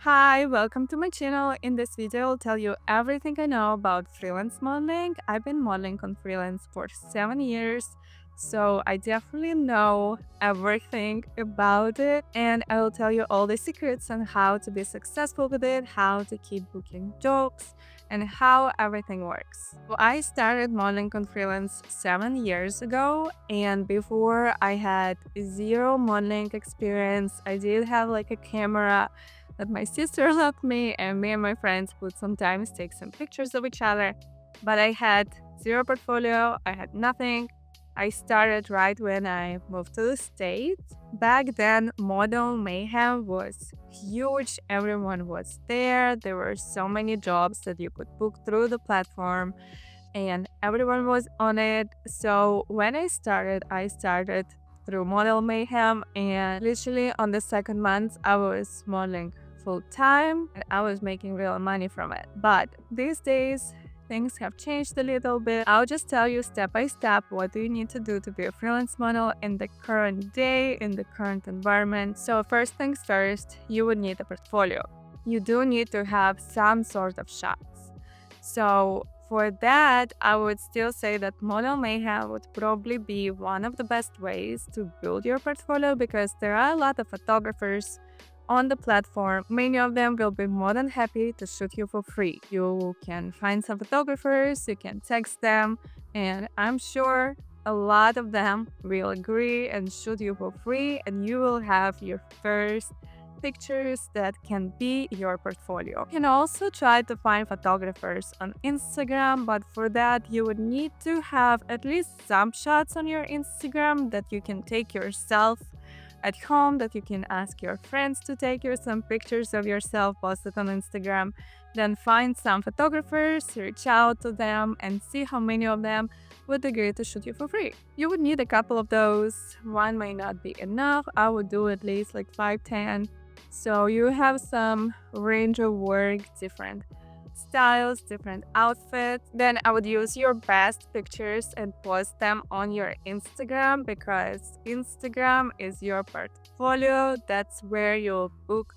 Hi, welcome to my channel. In this video, I'll tell you everything I know about freelance modeling. I've been modeling on freelance for 7 years, so I definitely know everything about it. And I will tell you all the secrets on how to be successful with it, how to keep booking jobs, and how everything works. So I started modeling on freelance 7 years ago, and before I had zero modeling experience. I did have like a camera that my sister left me, and me and my friends would sometimes take some pictures of each other. But I had zero portfolio, I had nothing. I started right when I moved to the States. Back then, Model Mayhem was huge. Everyone was there. There were so many jobs that you could book through the platform, and everyone was on it. So when I started through Model Mayhem, and literally on the second month, I was modeling full time and I was making real money from it. But these days, things have changed a little bit. I'll just tell you step by step what do you need to do to be a freelance model in the current day, in the current environment. So first things first, you would need a portfolio. You do need to have some sort of shots. So for that, I would still say that Model Mayhem would probably be one of the best ways to build your portfolio because there are a lot of photographers on the platform. Many of them will be more than happy to shoot you for free. You can find some photographers, you can text them, and I'm sure a lot of them will agree and shoot you for free, and you will have your first pictures that can be your portfolio. You can also try to find photographers on Instagram, but for that you would need to have at least some shots on your Instagram that you can take yourself at home, that you can ask your friends to take you some pictures of yourself, post it on Instagram. Then find some photographers, reach out to them, and see how many of them would agree to shoot you for free. You would need a couple of those. One may not be enough. I would do at least like 5-10. So you have some range of work, different styles, different outfits. Then I would use your best pictures and post them on your Instagram because Instagram is your portfolio. That's where you'll book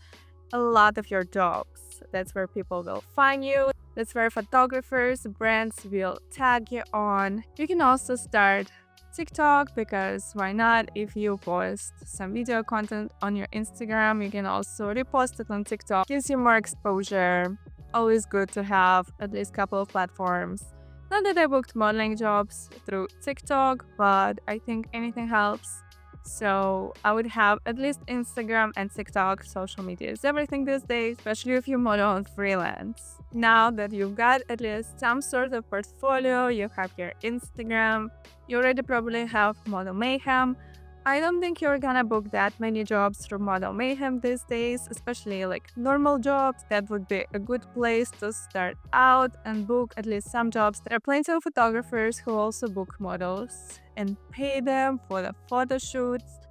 a lot of your jobs. That's where people will find you. That's where photographers, brands will tag you on. You can also start TikTok because why not? If you post some video content on your Instagram, you can also repost it on TikTok. Gives you more exposure. Always good to have at least a couple of platforms. Not that I booked modeling jobs through TikTok, but I think anything helps. So I would have at least Instagram and TikTok. Social media is everything these days, especially if you model on freelance. Now that you've got at least some sort of portfolio, you have your Instagram, you already probably have Model Mayhem. I don't think you're gonna book that many jobs through Model Mayhem these days, especially like normal jobs. That would be a good place to start out and book at least some jobs. There are plenty of photographers who also book models and pay them for the photo shoots.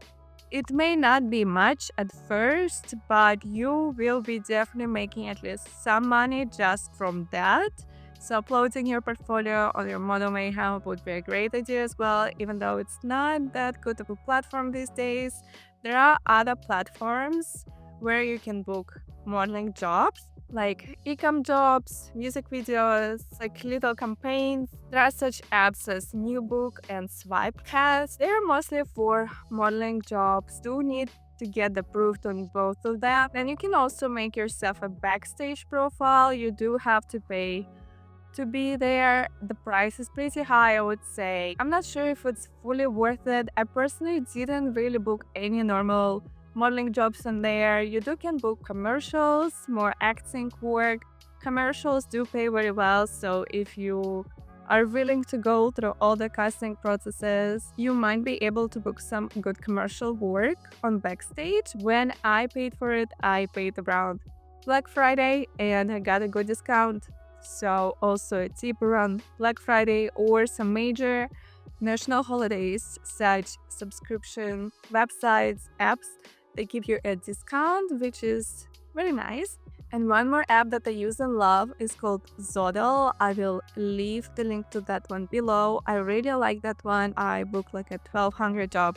It may not be much at first, but you will be definitely making at least some money just from that. So uploading your portfolio on your Model Mayhem would be a great idea as well, even though it's not that good of a platform these days. There are other platforms where you can book modeling jobs, like e-com jobs, music videos, like little campaigns. There are such apps as Newbook and Swipecast. They're mostly for modeling jobs. Do need to get approved on both of them. Then you can also make yourself a backstage profile. You do have to pay to be there. The price is pretty high, I would say. I'm not sure if it's fully worth it. I personally didn't really book any normal modeling jobs on there. You can book commercials, more acting work. Commercials do pay very well, so if you are willing to go through all the casting processes, you might be able to book some good commercial work on Backstage. When I paid for it, I paid around Black Friday and I got a good discount. So also a tip around Black Friday or some major national holidays such subscription websites, apps, they give you a discount, which is very nice. And one more app that I use and love is called Zodel. I will leave the link to that one below. I really like that one. I booked like a 1200 job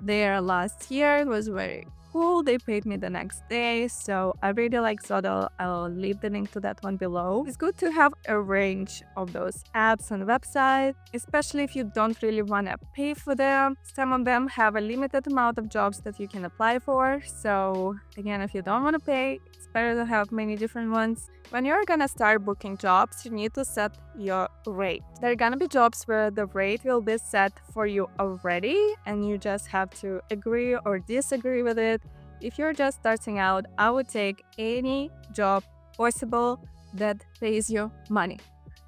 there last year. It was very cool. They paid me the next day. So I really like Zodel. I'll leave the link to that one below. It's good to have a range of those apps and websites, especially if you don't really want to pay for them. Some of them have a limited amount of jobs that you can apply for. So again, if you don't want to pay, it's better to have many different ones. When you're gonna start booking jobs, you need to set your rate. There are gonna be jobs where the rate will be set for you already and you just have to agree or disagree with it. If you're just starting out, I would take any job possible that pays you money,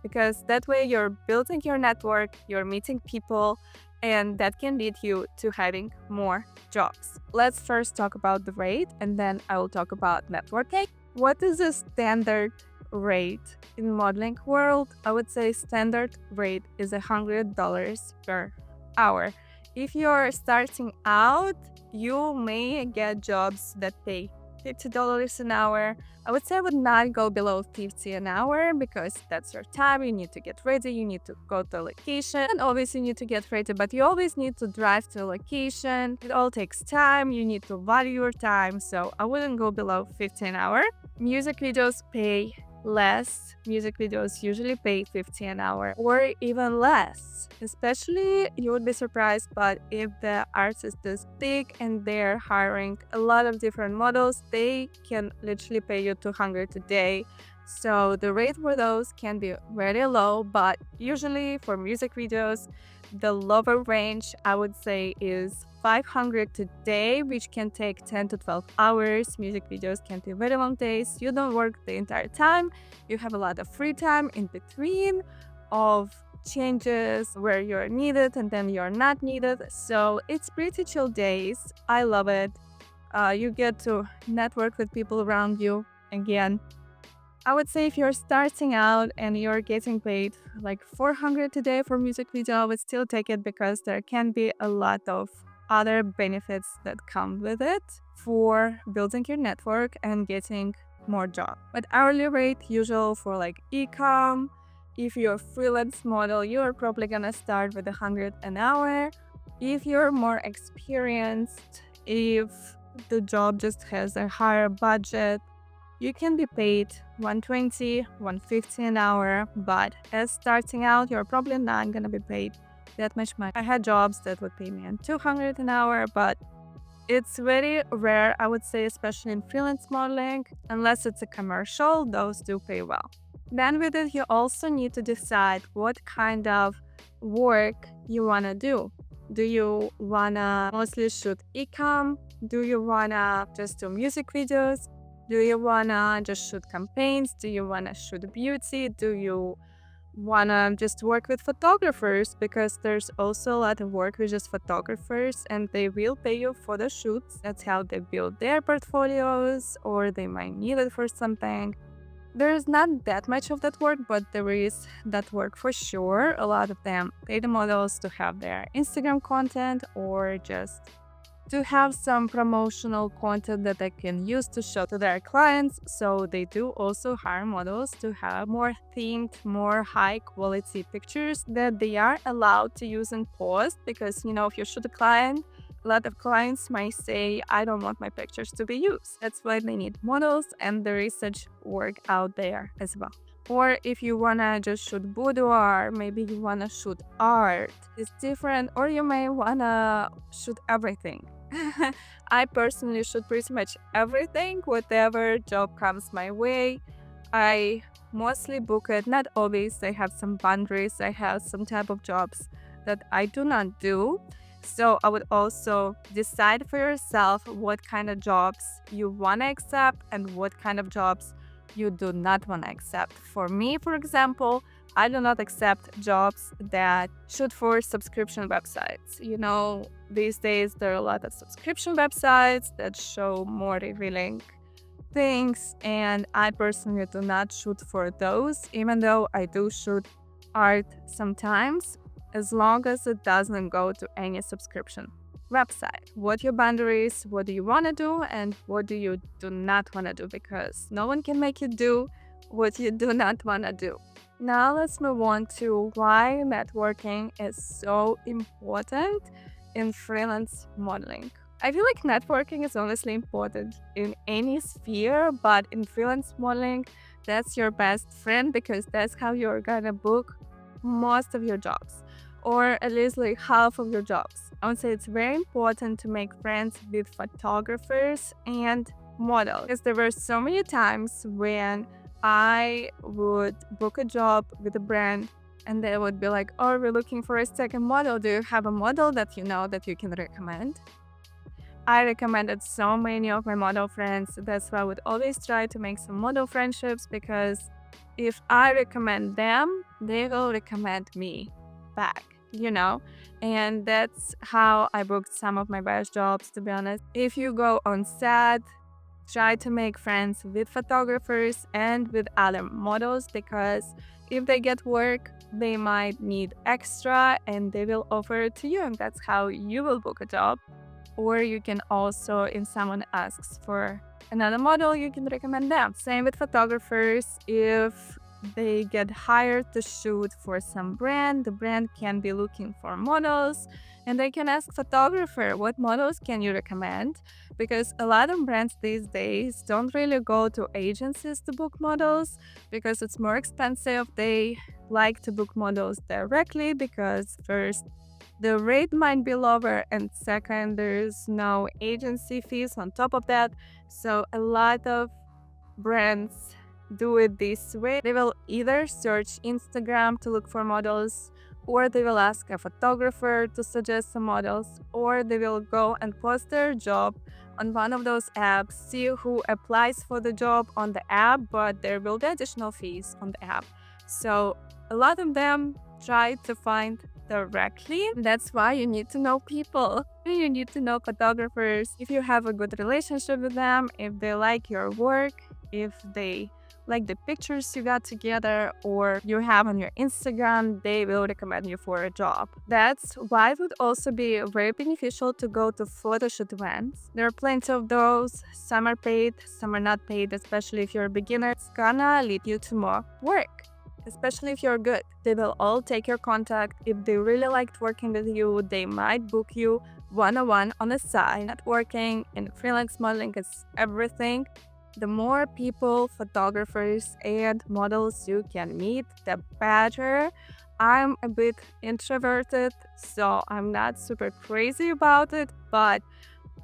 because that way you're building your network, you're meeting people, and that can lead you to having more jobs. Let's first talk about the rate and then I will talk about networking. What is the standard rate in modeling world? I would say standard rate is $100 per hour. If you're starting out, you may get jobs that pay $50 an hour. I would say I would not go below $50 an hour because that's your time. You need to get ready, you need to go to a location, and obviously you need to get ready, but you always need to drive to a location. It all takes time, you need to value your time, so I wouldn't go below $50 an hour. Music videos pay less. Music videos usually pay $50 an hour or even less. Especially, you would be surprised, but if the artist is big and they're hiring a lot of different models, they can literally pay you $200 a day. So the rate for those can be very low, but usually for music videos, the lower range I would say is $500 a day, which can take 10 to 12 hours. Music videos can be very long days. You don't work the entire time. You have a lot of free time in between of changes where you're needed and then you're not needed. So it's pretty chill days. I love it. You get to network with people around you. Again, I would say if you're starting out and you're getting paid like $400 a day for music video, I would still take it because there can be a lot of other benefits that come with it for building your network and getting more jobs. But hourly rate usual for like e-com, if you're a freelance model, you're probably gonna start with $100 an hour. If you're more experienced, if the job just has a higher budget, you can be paid $120, $150 an hour, but as starting out, you're probably not gonna be paid that much money. I had jobs that would pay me $200 an hour, but it's very rare, I would say, especially in freelance modeling. Unless it's a commercial, those do pay well. Then with it, you also need to decide what kind of work you wanna do. Do you wanna mostly shoot e-com? Do you wanna just do music videos? Do you wanna just shoot campaigns? Do you wanna shoot beauty? Do you wanna just work with photographers? Because there's also a lot of work with just photographers and they will pay you for the shoots. That's how they build their portfolios, or they might need it for something. There's not that much of that work, but there is that work for sure. A lot of them pay the models to have their Instagram content or just to have some promotional content that they can use to show to their clients. So they do also hire models to have more themed, more high quality pictures that they are allowed to use in post, because if you shoot a client, a lot of clients might say, I don't want my pictures to be used. That's why they need models, and there is such work out there as well. Or if you wanna just shoot boudoir, maybe you wanna shoot art, it's different, or you may wanna shoot everything. I personally shoot pretty much everything, whatever job comes my way. I mostly book it, not always. I have some boundaries. I have some type of jobs that I do not do. So I would also decide for yourself what kind of jobs you want to accept and what kind of jobs you do not want to accept. For me, for example, I do not accept jobs that shoot for subscription websites. These days there are a lot of subscription websites that show more revealing things, and I personally do not shoot for those, even though I do shoot art sometimes, as long as it doesn't go to any subscription website. What your boundaries, what do you want to do, and what do you do not want to do, because no one can make you do what you do not want to do. Now let's move on to why networking is so important in freelance modeling. I feel like networking is honestly important in any sphere, but in freelance modeling, that's your best friend because that's how you're gonna book most of your jobs, or at least like half of your jobs. I would say it's very important to make friends with photographers and models because there were so many times when I would book a job with a brand and they would be like, oh, we're looking for a second model. Do you have a model that you know that you can recommend? I recommended so many of my model friends. That's why I would always try to make some model friendships because if I recommend them, they will recommend me back, you know? And that's how I booked some of my best jobs, to be honest. If you go on set, try to make friends with photographers and with other models because if they get work, they might need extra and they will offer it to you, and that's how you will book a job. Or you can also, if someone asks for another model, you can recommend them. Same with photographers. If they get hired to shoot for some brand, the brand can be looking for models and they can ask photographer, what models can you recommend? Because a lot of brands these days don't really go to agencies to book models because it's more expensive. They like to book models directly because first, the rate might be lower, and second, there's no agency fees on top of that. So a lot of brands do it this way. They will either search Instagram to look for models, or they will ask a photographer to suggest some models, or they will go and post their job on one of those apps, see who applies for the job on the app, but there will be additional fees on the app. So a lot of them try to find directly. That's why you need to know people. You need to know photographers. If you have a good relationship with them, if they like your work, if they like the pictures you got together or you have on your Instagram, they will recommend you for a job. That's why it would also be very beneficial to go to photo shoot events. There are plenty of those. Some are paid, some are not paid, especially if you're a beginner. It's gonna lead you to more work. Especially if you're good. They will all take your contact. If they really liked working with you, they might book you one-on-one on the side. Networking and freelance modeling is everything. The more people, photographers, and models you can meet, the better. I'm a bit introverted, so I'm not super crazy about it, but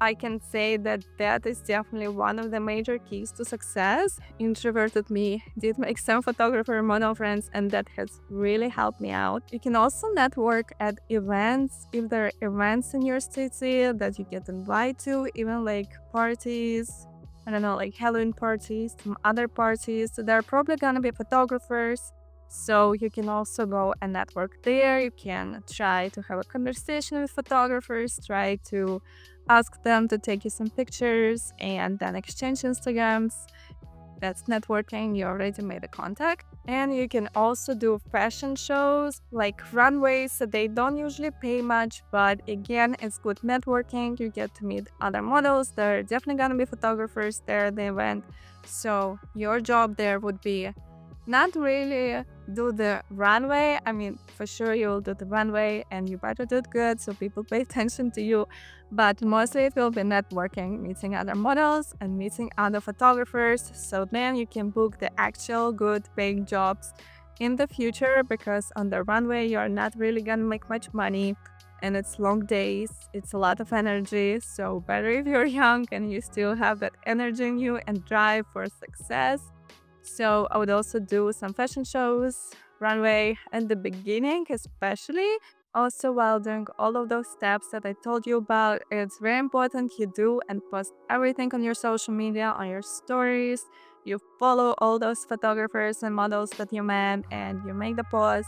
I can say that that is definitely one of the major keys to success. Introverted me did make some photographer model friends, and that has really helped me out. You can also network at events if there are events in your city that you get invited to, even like parties. I don't know, like Halloween parties, some other parties. So there are probably gonna be photographers. So you can also go and network there. You can try to have a conversation with photographers, try to ask them to take you some pictures and then exchange Instagrams. That's networking. You already made a contact. And you can also do fashion shows like runways. So they don't usually pay much, but again, it's good networking. You get to meet other models. There are definitely gonna be photographers there at the event. So your job there would be not really do the runway. I mean, for sure you'll do the runway and you better do it good so people pay attention to you. But mostly it will be networking, meeting other models and meeting other photographers. So then you can book the actual good paying jobs in the future because on the runway you're not really gonna make much money and it's long days. It's a lot of energy. So better if you're young and you still have that energy in you and drive for success. So I would also do some fashion shows, runway at the beginning, especially. Also, while doing all of those steps that I told you about, it's very important you do and post everything on your social media, on your stories. You follow all those photographers and models that you met and you make the post.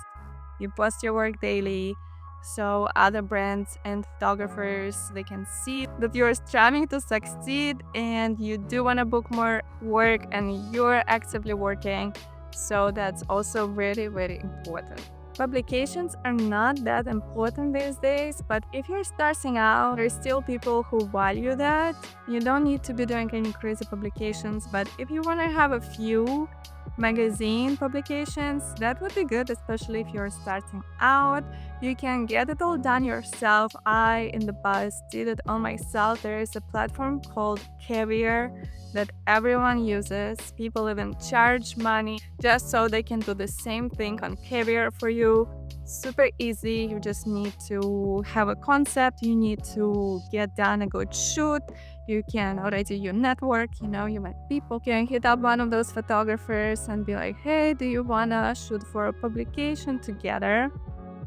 You post your work daily. So other brands and photographers, they can see that you're striving to succeed and you do want to book more work and you're actively working. So that's also very, very important. Publications are not that important these days, but if you're starting out, there's still people who value that. You don't need to be doing any crazy publications, but if you want to have a few, magazine publications, that would be good, especially if you're starting out. You can get it all done yourself. I, in the past, did it all myself. There is a platform called Kavyar that everyone uses. People even charge money just so they can do the same thing on Kavyar for you. Super easy. You just need to have a concept. You need to get done a good shoot. You can already your network, you met people. You can hit up one of those photographers and be like, hey, do you wanna shoot for a publication together?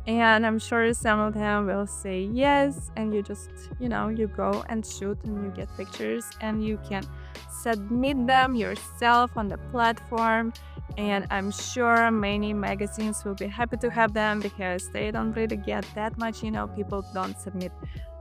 And I'm sure some of them will say yes, and you just, you go and shoot and you get pictures and you can submit them yourself on the platform. And I'm sure many magazines will be happy to have them because they don't really get that much, people don't submit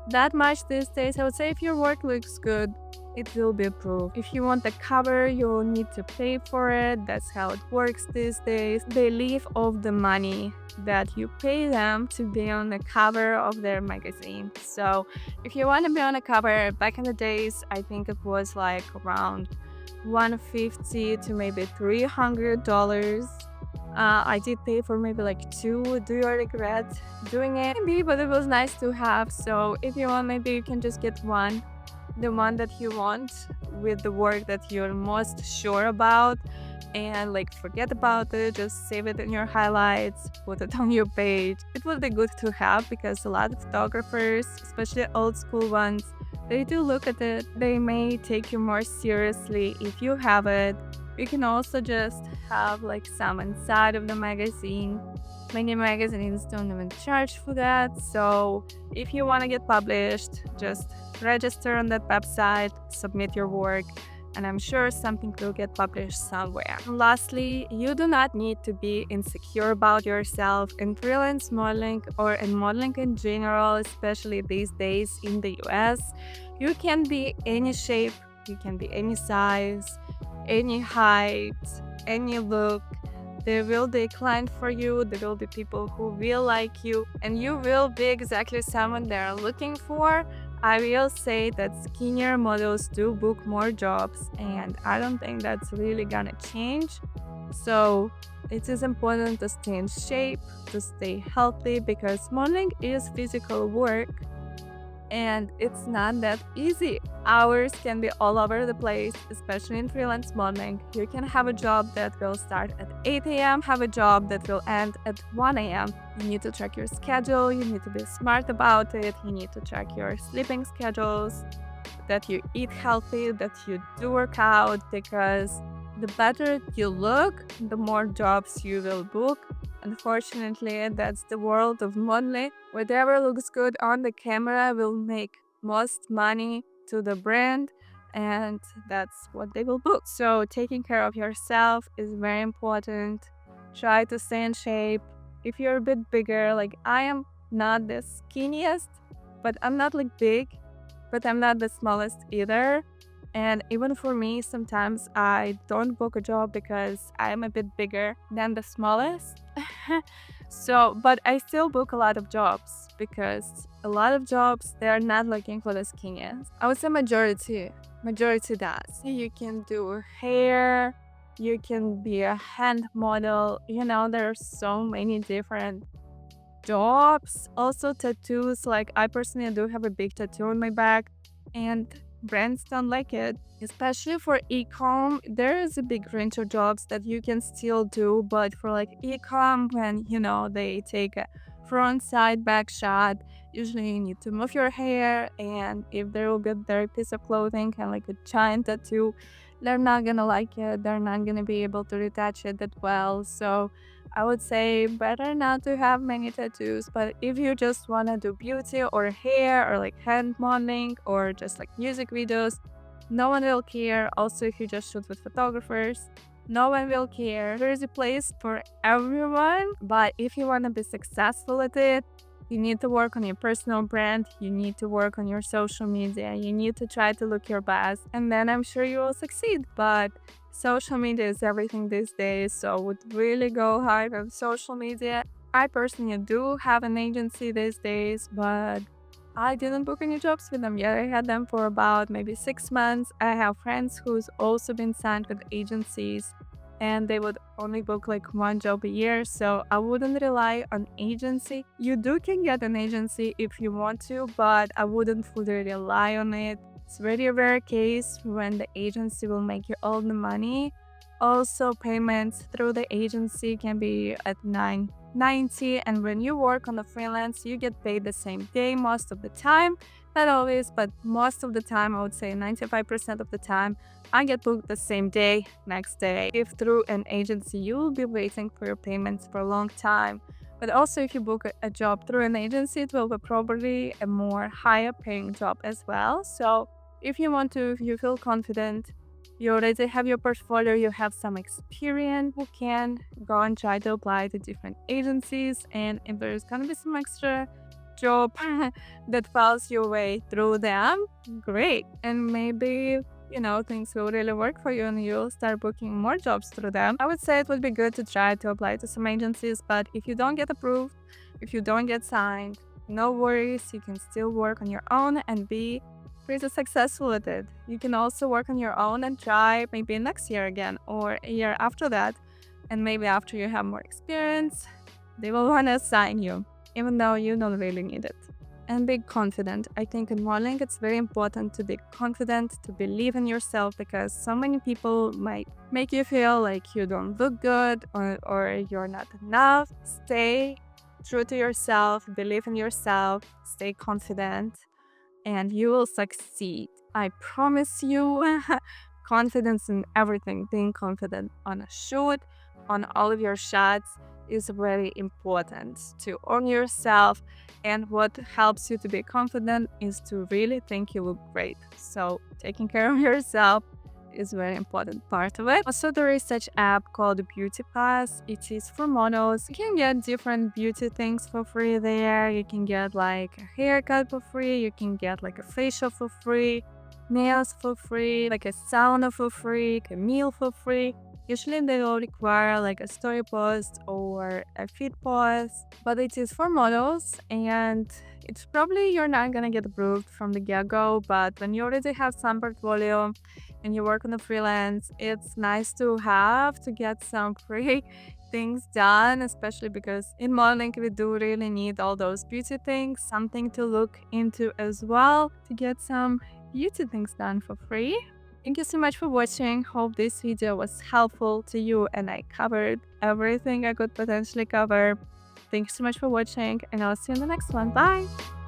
that much these days. I would say if your work looks good, it will be approved. If you want the cover, you'll need to pay for it. That's how it works these days. They live off the money that you pay them to be on the cover of their magazine. So if you want to be on a cover, back in the days, I think it was like around $150 to maybe $300. I did pay for maybe like 2. Do you regret doing it? Maybe, but it was nice to have. So if you want, maybe you can just get the one that you want with the work that you're most sure about, and forget about it. Just save it in your highlights, put it on your page. It would be good to have because a lot of photographers, especially old school ones, they do look at it. They may take you more seriously if you have it. You can also just have some inside of the magazine. Many magazines don't even charge for that. So if you want to get published, just register on that website, submit your work, and I'm sure something will get published somewhere. And lastly, you do not need to be insecure about yourself in freelance modeling or in modeling in general, especially these days in the US. You can be any shape, you can be any size, any height, any look. There will be a client for you, there will be people who will like you, and you will be exactly someone they're looking for. I will say that skinnier models do book more jobs, and I don't think that's really gonna change. So it is important to stay in shape, to stay healthy, because modeling is physical work and it's not that easy. Hours can be all over the place, especially in freelance modeling. You can have a job that will start at 8 a.m., have a job that will end at 1 a.m. You need to track your schedule, you need to be smart about it, you need to track your sleeping schedules, that you eat healthy, that you do work out, because the better you look, the more jobs you will book. Unfortunately, that's the world of modeling. Whatever looks good on the camera will make most money to the brand, and that's what they will book. So taking care of yourself is very important. Try to stay in shape. If you're a bit bigger, I am not the skinniest, but I'm not big, but I'm not the smallest either. And even for me, sometimes I don't book a job because I'm a bit bigger than the smallest. But I still book a lot of jobs because a lot of jobs, they're not looking for the skinniest. I would say majority does. You can do hair, you can be a hand model. There are so many different jobs. Also tattoos. I personally do have a big tattoo on my back, and brands don't like it. Especially for e-com, there is a big range of jobs that you can still do, but for e-com, when they take a front, side, back shot, usually you need to move your hair, and if there will be a dirty piece of clothing and a giant tattoo, they're not gonna like it. They're not gonna be able to retouch it that well. So I would say better not to have many tattoos, but if you just want to do beauty or hair or hand modeling or just music videos, no one will care. Also, if you just shoot with photographers, no one will care. There is a place for everyone, but if you want to be successful at it, you need to work on your personal brand, you need to work on your social media, you need to try to look your best, and then I'm sure you will succeed. But social media is everything these days, so I would really go hard on social media. I personally do have an agency these days, but I didn't book any jobs with them yet. I had them for about maybe 6 months. I have friends who's also been signed with agencies, and they would only book like one job a year. So I wouldn't rely on agency. You can get an agency if you want to, but I wouldn't fully rely on it. It's very rare case when the agency will make you all the money. Also, payments through the agency can be at 9.90, and when you work on the freelance, you get paid the same day most of the time. Not always, but most of the time, I would say 95% of the time, I get booked the same day, next day. If through an agency, you will be waiting for your payments for a long time. But also, if you book a job through an agency, it will be probably a more higher paying job as well. So if you want to, if you feel confident, you already have your portfolio, you have some experience, you can go and try to apply to different agencies. And if there's gonna be some extra job that falls your way through them, great. And maybe, things will really work for you and you'll start booking more jobs through them. I would say it would be good to try to apply to some agencies, but if you don't get approved, if you don't get signed, no worries, you can still work on your own and be pretty successful at it. You can also work on your own and try maybe next year again or a year after that. And maybe after you have more experience, they will want to assign you, even though you don't really need it. And be confident. I think in modeling, it's very important to be confident, to believe in yourself, because so many people might make you feel like you don't look good or you're not enough. Stay true to yourself, believe in yourself, stay confident, and you will succeed. I promise you. Confidence in everything, being confident on a shoot, on all of your shots is very important to own yourself. And what helps you to be confident is to really think you look great. So taking care of yourself is a very important part of it. Also, there is such app called Beauty Pass. It is for models. You can get different beauty things for free there. You can get like a haircut for free. You can get like a facial for free, nails for free, like a sauna for free, a meal for free. Usually they will require like a story post or a feed post, but it is for models and it's probably you're not gonna get approved from the get-go, but when you already have some portfolio and you work on the freelance, it's nice to have to get some free things done, especially because in modeling we do really need all those beauty things, something to look into as well to get some beauty things done for free. Thank you so much for watching. Hope this video was helpful to you and I covered everything I could potentially cover. Thank you so much for watching and I'll see you in the next one. Bye!